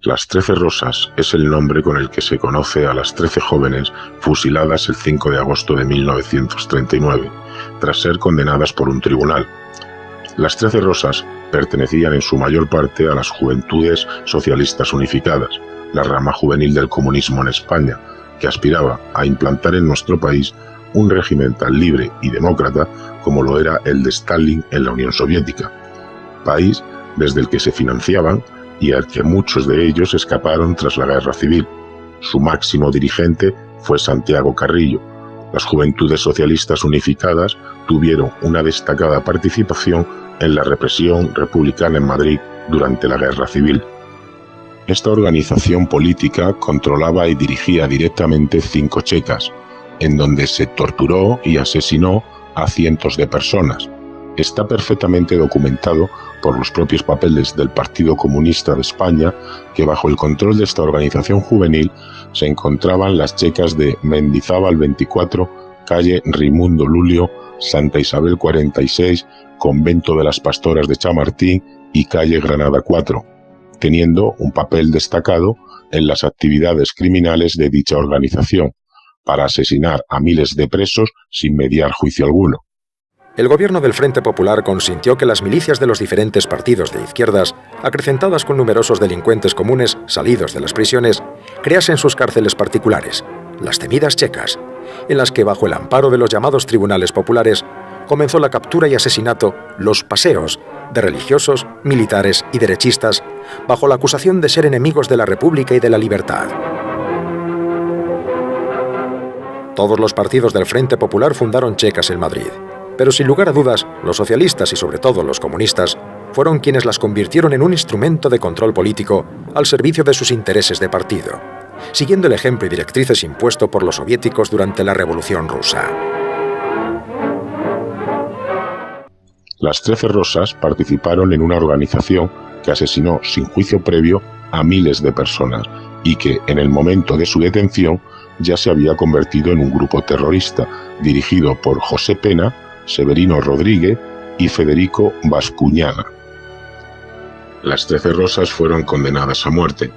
Las 13 Rosas es el nombre con el que se conoce a las 13 jóvenes fusiladas el 5 de agosto de 1939, tras ser condenadas por un tribunal. Las 13 Rosas pertenecían en su mayor parte a las Juventudes Socialistas Unificadas, la rama juvenil del comunismo en España, que aspiraba a implantar en nuestro país un régimen tan libre y demócrata como lo era el de Stalin en la Unión Soviética, país desde el que se financiaban y al que muchos de ellos escaparon tras la Guerra Civil. Su máximo dirigente fue Santiago Carrillo. Las Juventudes Socialistas Unificadas tuvieron una destacada participación en la represión republicana en Madrid durante la Guerra Civil. Esta organización política controlaba y dirigía directamente 5 checas, en donde se torturó y asesinó a cientos de personas. Está perfectamente documentado por los propios papeles del Partido Comunista de España que bajo el control de esta organización juvenil se encontraban las checas de Mendizábal 24, calle Raimundo Lulio, Santa Isabel 46, Convento de las Pastoras de Chamartín y calle Granada 4, teniendo un papel destacado en las actividades criminales de dicha organización, para asesinar a miles de presos sin mediar juicio alguno. El gobierno del Frente Popular consintió que las milicias de los diferentes partidos de izquierdas, acrecentadas con numerosos delincuentes comunes salidos de las prisiones, creasen sus cárceles particulares, las temidas checas, en las que bajo el amparo de los llamados tribunales populares comenzó la captura y asesinato, los paseos, de religiosos, militares y derechistas, bajo la acusación de ser enemigos de la República y de la libertad. Todos los partidos del Frente Popular fundaron checas en Madrid, pero sin lugar a dudas, los socialistas y sobre todo los comunistas fueron quienes las convirtieron en un instrumento de control político al servicio de sus intereses de partido, siguiendo el ejemplo y directrices impuesto por los soviéticos durante la Revolución Rusa. Las 13 Rosas participaron en una organización que asesinó sin juicio previo a miles de personas y que, en el momento de su detención, ya se había convertido en un grupo terrorista dirigido por José Pena, Severino Rodríguez y Federico Bascuñana. Las 13 Rosas fueron condenadas a muerte.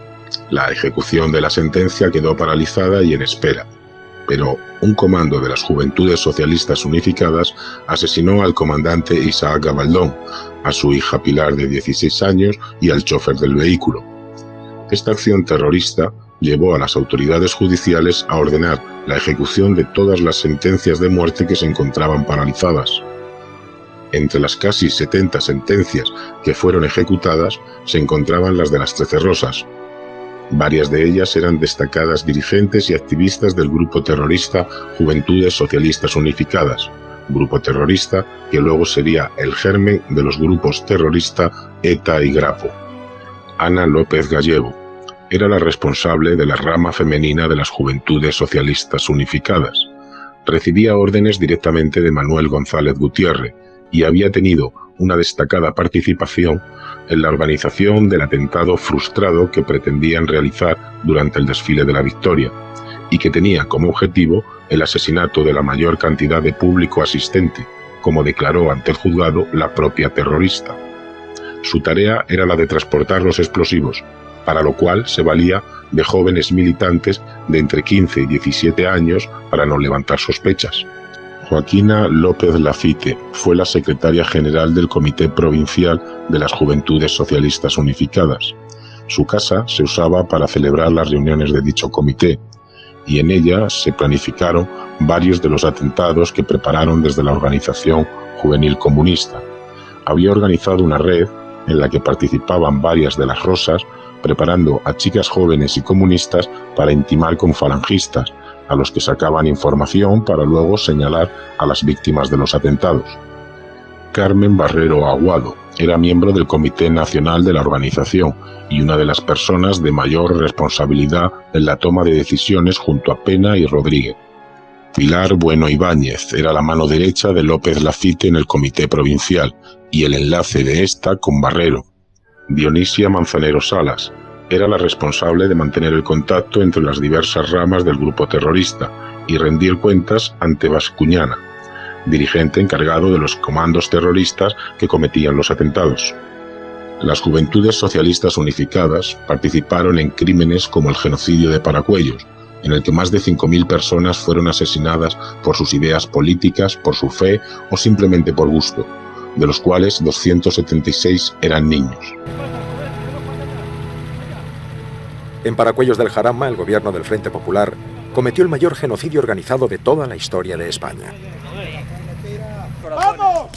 La ejecución de la sentencia quedó paralizada y en espera, pero un comando de las Juventudes Socialistas Unificadas asesinó al comandante Isaac Gabaldón, a su hija Pilar de 16 años y al chofer del vehículo. Esta acción terrorista llevó a las autoridades judiciales a ordenar la ejecución de todas las sentencias de muerte que se encontraban paralizadas. Entre las casi 70 sentencias que fueron ejecutadas se encontraban las de las 13 Rosas. Varias de ellas eran destacadas dirigentes y activistas del grupo terrorista Juventudes Socialistas Unificadas, grupo terrorista que luego sería el germen de los grupos terroristas ETA y Grapo. Ana López Gallego era la responsable de la rama femenina de las Juventudes Socialistas Unificadas. Recibía órdenes directamente de Manuel González Gutiérrez y había tenido una destacada participación en la organización del atentado frustrado que pretendían realizar durante el desfile de la Victoria y que tenía como objetivo el asesinato de la mayor cantidad de público asistente, como declaró ante el juzgado la propia terrorista. Su tarea era la de transportar los explosivos, para lo cual se valía de jóvenes militantes de entre 15 y 17 años para no levantar sospechas. Joaquina López Lafite fue la secretaria general del Comité Provincial de las Juventudes Socialistas Unificadas. Su casa se usaba para celebrar las reuniones de dicho comité, y en ella se planificaron varios de los atentados que prepararon desde la organización juvenil comunista. Había organizado una red en la que participaban varias de las Rosas, preparando a chicas jóvenes y comunistas para intimar con falangistas, a los que sacaban información para luego señalar a las víctimas de los atentados. Carmen Barrero Aguado era miembro del Comité Nacional de la organización y una de las personas de mayor responsabilidad en la toma de decisiones junto a Pena y Rodríguez. Pilar Bueno Ibáñez era la mano derecha de López Lafite en el Comité Provincial y el enlace de esta con Barrero. Dionisia Manzanero Salas era la responsable de mantener el contacto entre las diversas ramas del grupo terrorista y rendir cuentas ante Bascuñana, dirigente encargado de los comandos terroristas que cometían los atentados. Las Juventudes Socialistas Unificadas participaron en crímenes como el genocidio de Paracuellos, en el que más de 5.000 personas fueron asesinadas por sus ideas políticas, por su fe o simplemente por gusto, de los cuales 276 eran niños. En Paracuellos del Jarama, el gobierno del Frente Popular cometió el mayor genocidio organizado de toda la historia de España. ¡Vamos!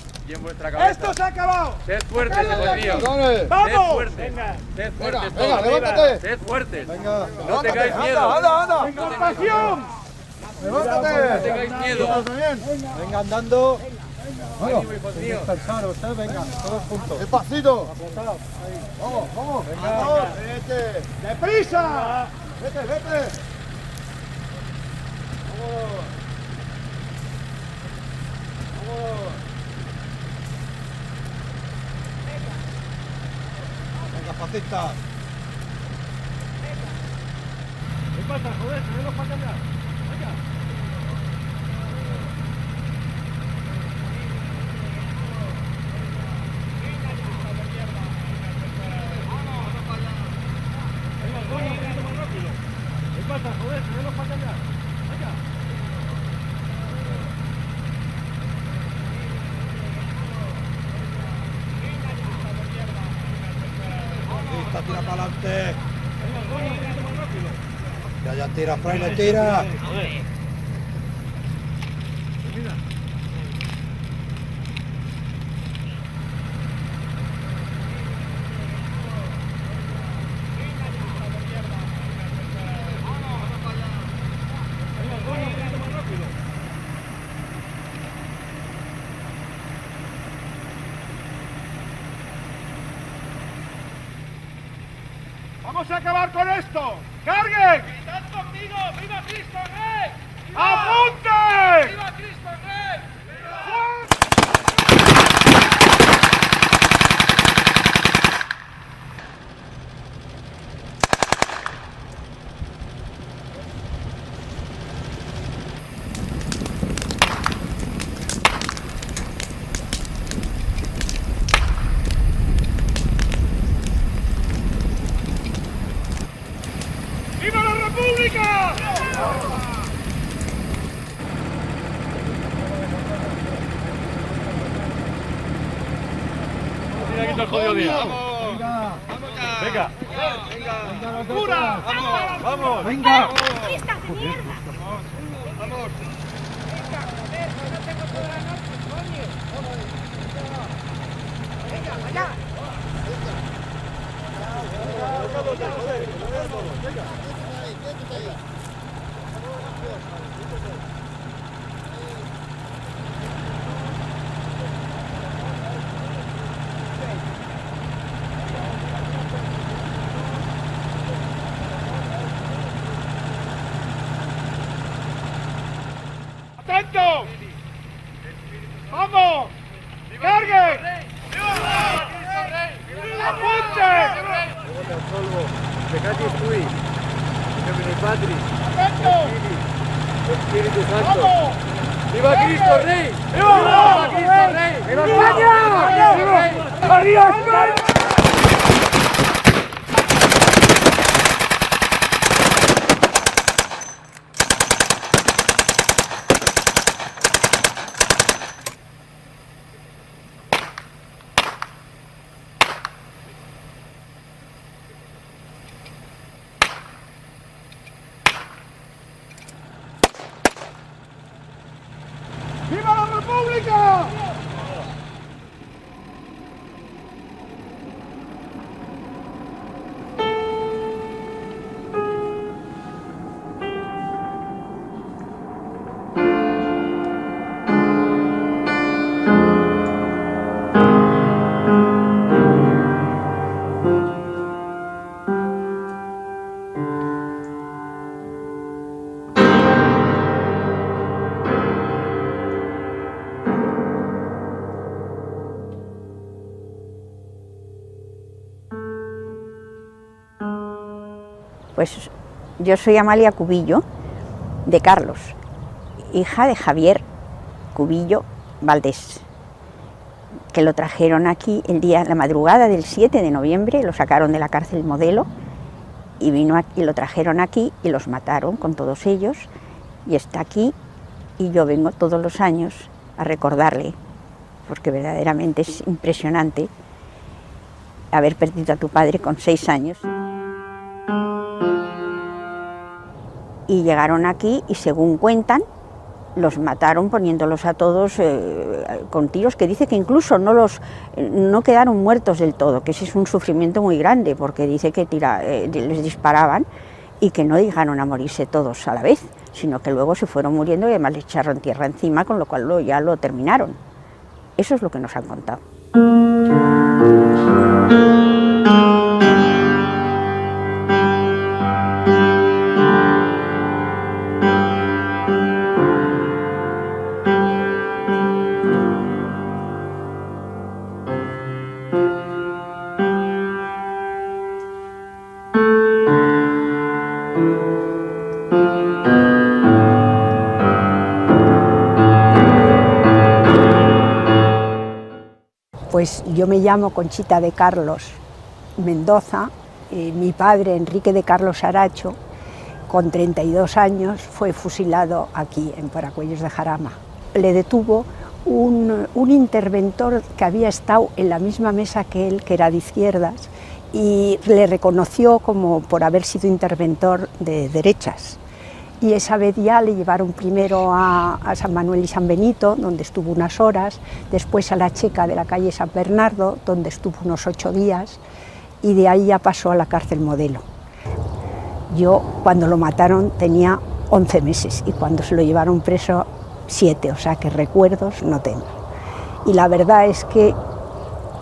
¡Esto se ha acabado! ¡Sed fuertes, hijos míos! ¡Vamos! ¡Sed fuertes! Venga, levántate. ¡Sed fuertes! Venga, ¡No tengáis miedo! ¡Anda! ¡Venga, pasión! ¡Levántate! ¡No tengáis miedo! Venga, andando. ¡Ánimo, hijos míos! Descansaros, venga, todos juntos. ¡Despacito! Vamos. Venga, vete. ¡Deprisa! Vete. Vamos. Venga, fascista. ¿Qué pasa, joder? ¿Tenemos para cambiar? Venga. ¿Qué pasa, joder? ¿Tenemos para cambiar? Venga. Tira para adelante. Ya tira, fraile, tira. ¡Vamos a acabar con esto! ¡Carguen! ¡Gritad conmigo! ¡Viva Cristo Rey! ¡Apunten! ¡Viva Cristo Rey! ¡Viva la República! Mira aquí está el jodido día. Venga. ¡Pura! ¡Vamos! ¡Venga! ¡Vamos! ¡Venga, allá! ¡Atentos! ¡Vamos! ¡Carguen! ¡Apunten! Peccatis tui, Domine Patris, ¡Atentos! Espíritu Santo. ¡Vamos! ¡Viva Cristo Rey! ¡Viva! Cristo Rey! ¡Viva España! ¡Arriba España! ¡Viva la República! Pues yo soy Amalia Cubillo, de Carlos, hija de Javier Cubillo Valdés. que lo trajeron aquí la madrugada del 7 de noviembre, lo sacaron de la cárcel Modelo y lo trajeron aquí y los mataron con todos ellos, y está aquí, y yo vengo todos los años a recordarle, porque verdaderamente es impresionante haber perdido a tu padre con 6 años. Y llegaron aquí y, según cuentan, los mataron poniéndolos a todos con tiros, que dice que incluso no quedaron muertos del todo, que ese es un sufrimiento muy grande, porque dice que les disparaban y que no llegaron a morirse todos a la vez, sino que luego se fueron muriendo y además le echaron tierra encima, con lo cual ya lo terminaron. Eso es lo que nos han contado. Pues yo me llamo Conchita de Carlos Mendoza. Mi padre, Enrique de Carlos Aracho, con 32 años, fue fusilado aquí, en Paracuellos de Jarama. Le detuvo un interventor que había estado en la misma mesa que él, que era de izquierdas, y le reconoció como por haber sido interventor de derechas. Y esa vez ya le llevaron primero a San Manuel y San Benito, donde estuvo unas horas, después a la Checa de la calle San Bernardo, donde estuvo unos 8 días, y de ahí ya pasó a la cárcel Modelo. Yo, cuando lo mataron, tenía 11 meses, y cuando se lo llevaron preso, 7, o sea que recuerdos no tengo. Y la verdad es que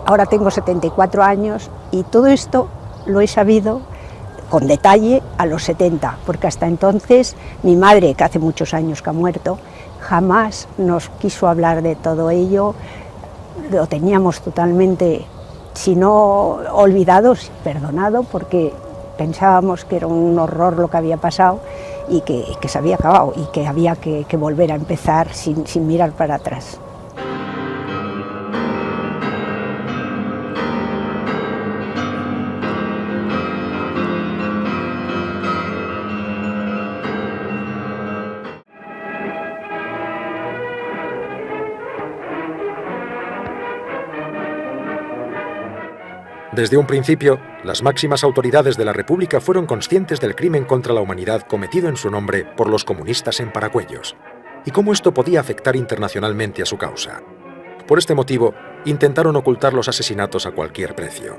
ahora tengo 74 años, y todo esto lo he sabido con detalle a los 70, porque hasta entonces mi madre, que hace muchos años que ha muerto, jamás nos quiso hablar de todo ello. Lo teníamos totalmente, si no olvidado, perdonado, porque pensábamos que era un horror lo que había pasado y que se había acabado y que había que volver a empezar sin mirar para atrás. Desde un principio, las máximas autoridades de la República fueron conscientes del crimen contra la humanidad cometido en su nombre por los comunistas en Paracuellos, y cómo esto podía afectar internacionalmente a su causa. Por este motivo, intentaron ocultar los asesinatos a cualquier precio.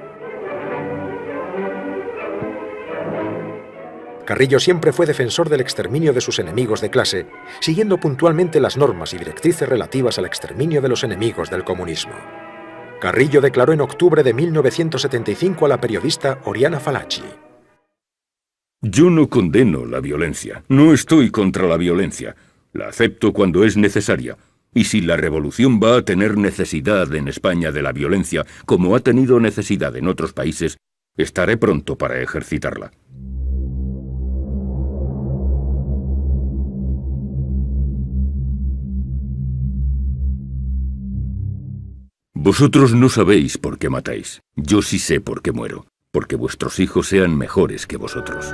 Carrillo siempre fue defensor del exterminio de sus enemigos de clase, siguiendo puntualmente las normas y directrices relativas al exterminio de los enemigos del comunismo. Carrillo declaró en octubre de 1975 a la periodista Oriana Fallaci: Yo no condeno la violencia, no estoy contra la violencia, la acepto cuando es necesaria, y si la revolución va a tener necesidad en España de la violencia, como ha tenido necesidad en otros países, estaré pronto para ejercitarla. Vosotros no sabéis por qué matáis. Yo sí sé por qué muero. Porque vuestros hijos sean mejores que vosotros.